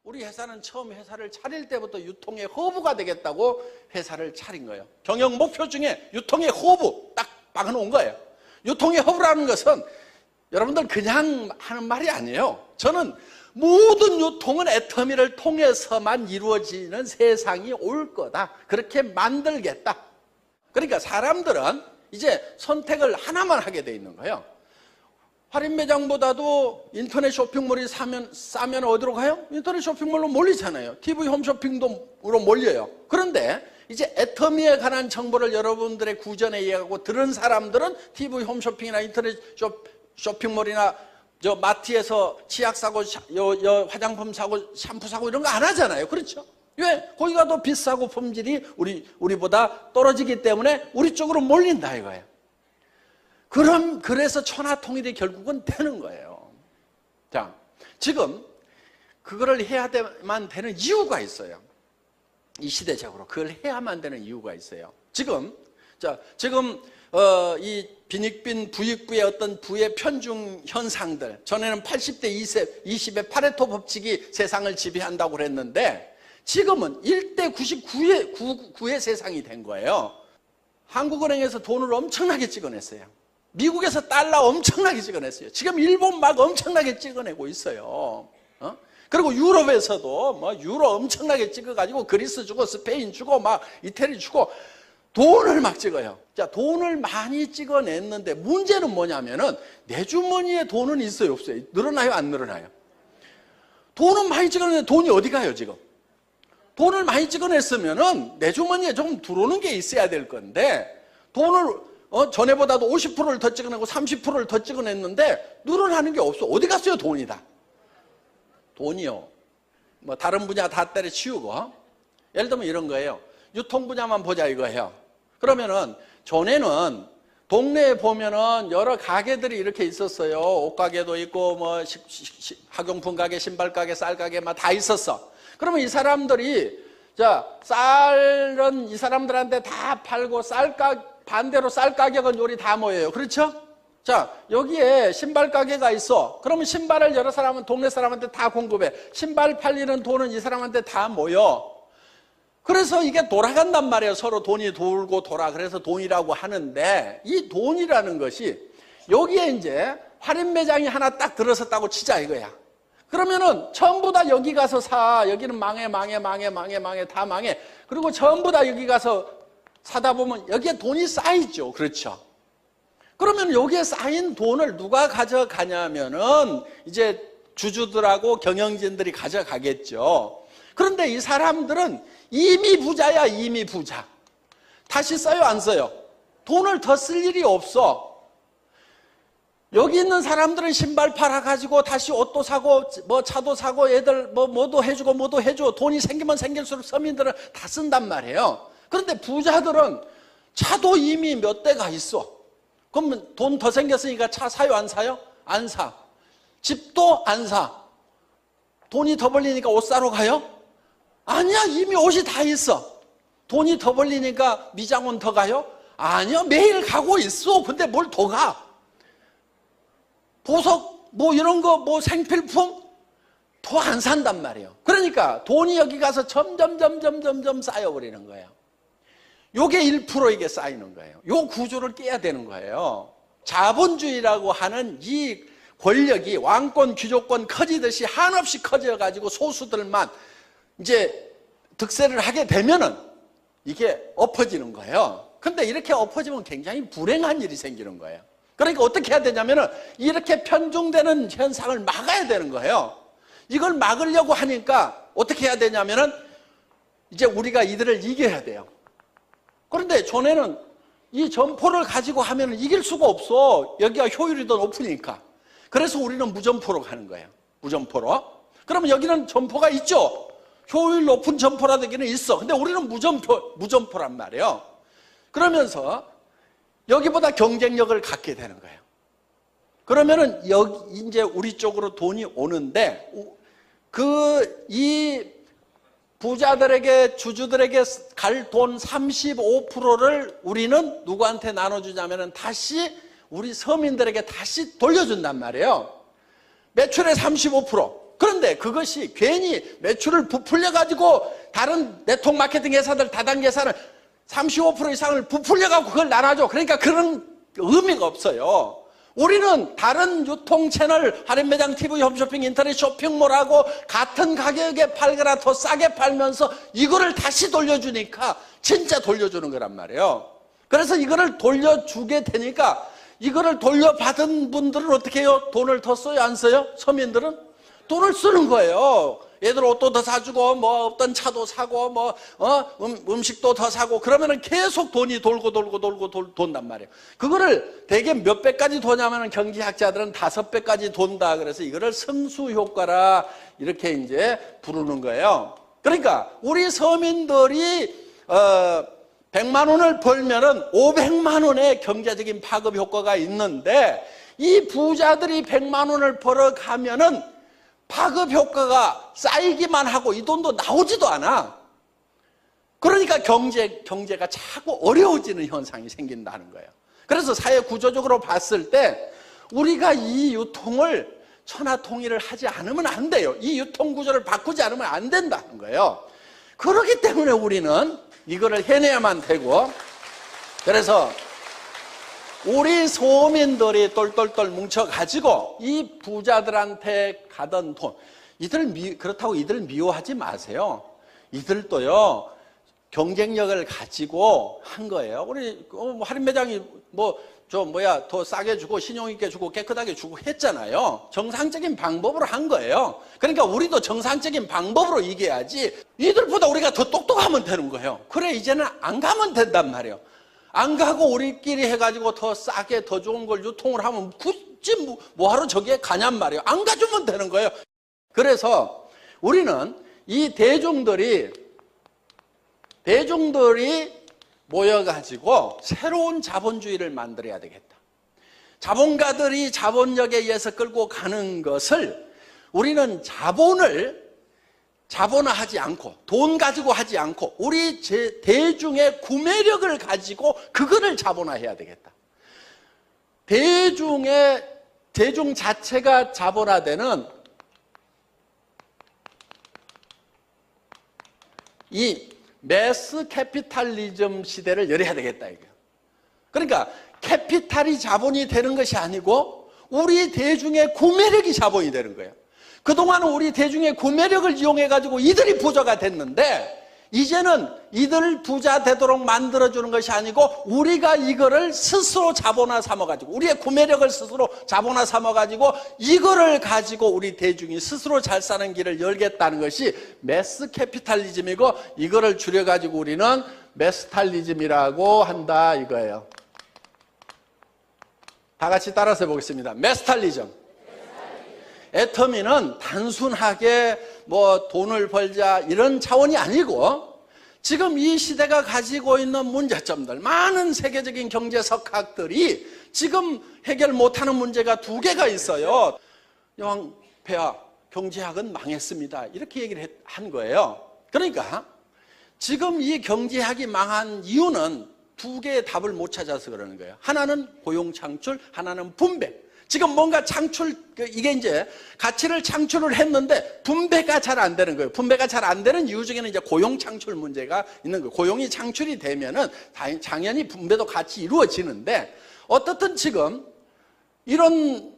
우리 회사는 처음 회사를 차릴 때부터 유통의 허브가 되겠다고 회사를 차린 거예요. 경영 목표 중에 유통의 허브 딱 박아놓은 거예요. 유통의 허브라는 것은 여러분들 그냥 하는 말이 아니에요. 저는 모든 유통은 애터미를 통해서만 이루어지는 세상이 올 거다. 그렇게 만들겠다. 그러니까 사람들은 이제 선택을 하나만 하게 돼 있는 거예요. 할인 매장보다도 인터넷 쇼핑몰이 싸면 어디로 가요? 인터넷 쇼핑몰로 몰리잖아요. TV 홈쇼핑도로 몰려요. 그런데 이제 애터미에 관한 정보를 여러분들의 구전에 이해하고 들은 사람들은 TV 홈쇼핑이나 인터넷 쇼핑몰이나 저 마트에서 치약 사고 화장품 사고 샴푸 사고 이런 거 안 하잖아요. 그렇죠? 왜? 거기가 더 비싸고 품질이 우리보다 떨어지기 때문에 우리 쪽으로 몰린다 이거예요. 그래서 천하통일이 결국은 되는 거예요. 자, 지금 그거를 해야만 되는 이유가 있어요. 이 시대적으로 그걸 해야만 되는 이유가 있어요. 지금 이 빈익빈 부익부의 어떤 부의 편중 현상들, 전에는 80대 20의 파레토 법칙이 세상을 지배한다고 그랬는데 지금은 1대 99의 세상이 된 거예요. 한국은행에서 돈을 엄청나게 찍어냈어요. 미국에서 달러 엄청나게 찍어냈어요. 지금 일본 막 엄청나게 찍어내고 있어요. 그리고 유럽에서도 뭐 유로 엄청나게 찍어가지고 그리스 주고 스페인 주고 막 이태리 주고 돈을 막 찍어요. 자, 돈을 많이 찍어냈는데 문제는 뭐냐면은 내 주머니에 돈은 있어요, 없어요? 늘어나요, 안 늘어나요? 돈은 많이 찍어냈는데 돈이 어디 가요, 지금? 돈을 많이 찍어냈으면은 내 주머니에 좀 들어오는 게 있어야 될 건데 돈을 전에보다도 50%를 더 찍어내고 30%를 더 찍어냈는데 늘어나는 게 없어. 어디 갔어요, 돈이 다? 돈이요. 뭐 다른 분야 다 때려치우고. 예를 들면 이런 거예요. 유통 분야만 보자 이거예요. 그러면은 전에는 동네에 보면은 여러 가게들이 이렇게 있었어요. 옷가게도 있고 뭐 학용품 가게, 신발 가게, 쌀 가게 막 다 있었어. 그러면 이 사람들이 쌀은 이 사람들한테 다 팔고 반대로 쌀 가격은 요리 다 모여요. 그렇죠? 자, 여기에 신발 가게가 있어. 그러면 신발을 여러 사람은 동네 사람한테 다 공급해. 신발 팔리는 돈은 이 사람한테 다 모여. 그래서 이게 돌아간단 말이에요. 서로 돈이 돌고 돌아. 그래서 돈이라고 하는데 이 돈이라는 것이 여기에 이제 할인 매장이 하나 딱 들어섰다고 치자 이거야. 그러면은 전부 다 여기 가서 사. 여기는 망해 다 망해. 그리고 전부 다 여기 가서 사다 보면 여기에 돈이 쌓이죠. 그렇죠? 그러면 여기에 쌓인 돈을 누가 가져가냐면은 이제 주주들하고 경영진들이 가져가겠죠. 그런데 이 사람들은 이미 부자야, 이미 부자. 다시 써요, 안 써요? 돈을 더 쓸 일이 없어. 여기 있는 사람들은 신발 팔아가지고 다시 옷도 사고, 뭐 차도 사고, 애들 뭐도 해주고 뭐도 해줘. 돈이 생기면 생길수록 서민들은 다 쓴단 말이에요. 그런데 부자들은 차도 이미 몇 대가 있어. 그러면 돈 더 생겼으니까 차 사요, 안 사요? 안 사. 집도 안 사. 돈이 더 벌리니까 옷 사러 가요? 아니야, 이미 옷이 다 있어. 돈이 더 벌리니까 미장원 더 가요? 아니요, 매일 가고 있어. 근데 뭘 더 가? 보석, 뭐 이런 거, 뭐 생필품? 더 안 산단 말이에요. 그러니까 돈이 여기 가서 점점 쌓여버리는 거예요. 요게 1% 이게 쌓이는 거예요. 요 구조를 깨야 되는 거예요. 자본주의라고 하는 이 권력이 왕권, 귀족권 커지듯이 한없이 커져가지고 소수들만 이제 득세를 하게 되면은 이게 엎어지는 거예요. 근데 이렇게 엎어지면 굉장히 불행한 일이 생기는 거예요. 그러니까 어떻게 해야 되냐면은 이렇게 편중되는 현상을 막아야 되는 거예요. 이걸 막으려고 하니까 어떻게 해야 되냐면은 이제 우리가 이들을 이겨야 돼요. 그런데 전에는 이 점포를 가지고 하면은 이길 수가 없어. 여기가 효율이 더 높으니까. 그래서 우리는 무점포로 가는 거예요. 무점포로. 그러면 여기는 점포가 있죠. 효율 높은 점포라든지는 있어. 근데 우리는 무점포란 말이에요. 그러면서 여기보다 경쟁력을 갖게 되는 거예요. 그러면은 여기 이제 우리 쪽으로 돈이 오는데 이 부자들에게 주주들에게 갈 돈 35%를 우리는 누구한테 나눠주냐면은 다시 우리 서민들에게 다시 돌려준단 말이에요. 매출의 35%. 그런데 그것이 괜히 매출을 부풀려가지고 다른 네트워크 마케팅 회사들 다단계사를 35% 이상을 부풀려가지고 그걸 나눠줘. 그러니까 그런 의미가 없어요. 우리는 다른 유통 채널, 할인 매장, TV, 홈쇼핑, 인터넷 쇼핑몰하고 같은 가격에 팔거나 더 싸게 팔면서 이거를 다시 돌려주니까 진짜 돌려주는 거란 말이에요. 그래서 이거를 돌려주게 되니까 이거를 돌려받은 분들은 어떻게 해요? 돈을 더 써요? 안 써요? 서민들은? 돈을 쓰는 거예요. 얘들 옷도 더 사주고 뭐 어떤 차도 사고 뭐 음식도 더 사고 그러면은 계속 돈이 돌고 돈단 말이에요. 그거를 대개 몇 배까지 도냐면은 경제학자들은 5배까지 돈다. 그래서 이거를 승수 효과라 이렇게 이제 부르는 거예요. 그러니까 우리 서민들이 100만 원을 벌면은 500만 원의 경제적인 파급 효과가 있는데 이 부자들이 100만 원을 벌어가면은 파급 효과가 쌓이기만 하고 이 돈도 나오지도 않아. 그러니까 경제가 자꾸 어려워지는 현상이 생긴다는 거예요. 그래서 사회 구조적으로 봤을 때 우리가 이 유통을 천하통일을 하지 않으면 안 돼요. 이 유통 구조를 바꾸지 않으면 안 된다는 거예요. 그렇기 때문에 우리는 이거를 해내야만 되고, 그래서 우리 소민들이 똘똘똘 뭉쳐가지고 이 부자들한테 가던 돈, 그렇다고 이들 미워하지 마세요. 이들도요, 경쟁력을 가지고 한 거예요. 우리 할인 매장이 더 싸게 주고 신용있게 주고 깨끗하게 주고 했잖아요. 정상적인 방법으로 한 거예요. 그러니까 우리도 정상적인 방법으로 이겨야지 이들보다 우리가 더 똑똑하면 되는 거예요. 그래, 이제는 안 가면 된단 말이에요. 안 가고 우리끼리 해가지고 더 싸게 더 좋은 걸 유통을 하면 굳이 뭐하러 저기에 가냔 말이에요. 안 가주면 되는 거예요. 그래서 우리는 이 대중들이 모여가지고 새로운 자본주의를 만들어야 되겠다. 자본가들이 자본력에 의해서 끌고 가는 것을 우리는 자본화하지 않고 돈 가지고 하지 않고 우리 대중의 구매력을 가지고 그거를 자본화해야 되겠다. 대중 자체가 자본화되는 이 매스 캐피탈리즘 시대를 열어야 되겠다 이거예요. 그러니까 캐피탈이 자본이 되는 것이 아니고 우리 대중의 구매력이 자본이 되는 거예요. 그동안은 우리 대중의 구매력을 이용해가지고 이들이 부자가 됐는데 이제는 이들 부자 되도록 만들어주는 것이 아니고 우리가 이거를 스스로 자본화 삼아가지고 우리의 구매력을 스스로 자본화 삼아가지고 이거를 가지고 우리 대중이 스스로 잘 사는 길을 열겠다는 것이 매스 캐피탈리즘이고 이거를 줄여가지고 우리는 매스탈리즘이라고 한다 이거예요. 다 같이 따라서 해보겠습니다. 매스탈리즘. 애터미는 단순하게 돈을 벌자 이런 차원이 아니고 지금 이 시대가 가지고 있는 문제점들, 많은 세계적인 경제 석학들이 지금 해결 못하는 문제가 2개가 있어요. 영폐화 경제학은 망했습니다. 이렇게 얘기를 한 거예요. 그러니까 지금 이 경제학이 망한 이유는 2개의 답을 못 찾아서 그러는 거예요. 하나는 고용 창출, 하나는 분배. 지금 뭔가 이게 이제 가치를 창출을 했는데 분배가 잘 안 되는 거예요. 분배가 잘 안 되는 이유 중에는 이제 고용 창출 문제가 있는 거예요. 고용이 창출이 되면은 당연히 분배도 같이 이루어지는데 어떻든 지금 이런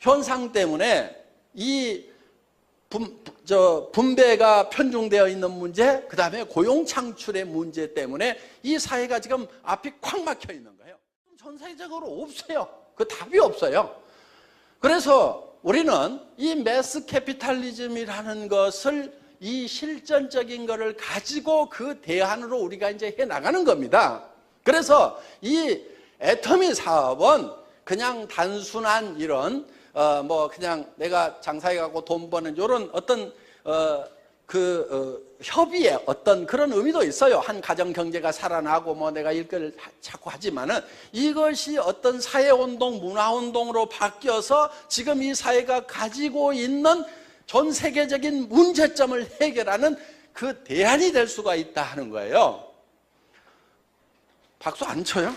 현상 때문에 이 분배가 편중되어 있는 문제, 그 다음에 고용 창출의 문제 때문에 이 사회가 지금 앞이 콱 막혀 있는 거예요. 전 세계적으로 없어요. 그 답이 없어요. 그래서 우리는 이 매스 캐피탈리즘이라는 것을 이 실전적인 것을 가지고 그 대안으로 우리가 이제 해 나가는 겁니다. 그래서 이 애터미 사업은 그냥 단순한 이런 그냥 내가 장사해 갖고 돈 버는 이런 어떤 협의의 어떤 그런 의미도 있어요. 한 가정 경제가 살아나고 내가 일거리를 자꾸 하지만은 이것이 어떤 사회운동, 문화운동으로 바뀌어서 지금 이 사회가 가지고 있는 전 세계적인 문제점을 해결하는 그 대안이 될 수가 있다 하는 거예요. 박수 안 쳐요?